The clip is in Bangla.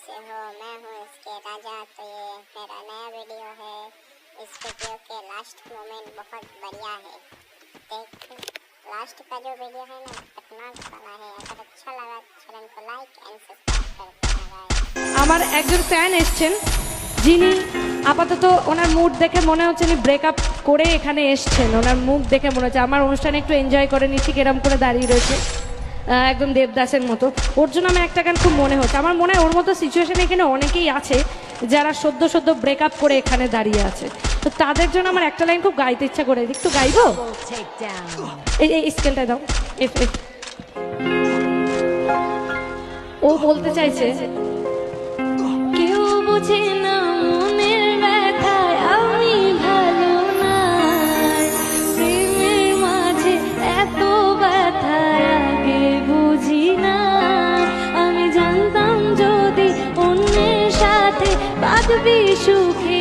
कैसे हो। मैं हूँ इसके राजा। तो ये मेरा नया वीडियो है। इस वीडियो के लास्ट मोमेंट बहुत बढ़िया है। देख, लास्ट का जो वीडियो है ना खतरनाक वाला है। अगर अच्छा लगा चैनल को लाइक एंड सब्सक्राइब करते हैं। আমার একজন ফ্যান এসেছেন যিনি আপাতত ওনার মুড দেখে মনে হচ্ছে উনি ব্রেকআপ করে এখানে এসেছেন। ওনার মুখ দেখে মনে হচ্ছে আমার অনুষ্ঠানে একটু এনজয় করে নিচ্ছি, কেরম করে দাঁড়িয়ে রয়েছে একদম দেবদাসের মতো। ওর জন্য আমি একটা গান খুব মনে হচ্ছে। আমার মনে হয় ওর মতো সিচুয়েশনে এখানে অনেকেই আছে যারা সদ্য ব্রেকআপ করে এখানে দাঁড়িয়ে আছে। তো তাদের জন্য আমার একটা লাইন খুব গাইতে ইচ্ছা করে, একটু গাইবো? এই স্কেলটা দাও। F F. ও বলতে চাইছে কেউ বোঝে না মনের ব্যথায় আমি ভালো না, প্রেমের মাঝে এত ব্যথা আগে বুঝি না। আমি জানতাম যদি অন্যের সাথে বাঁধবি সুখে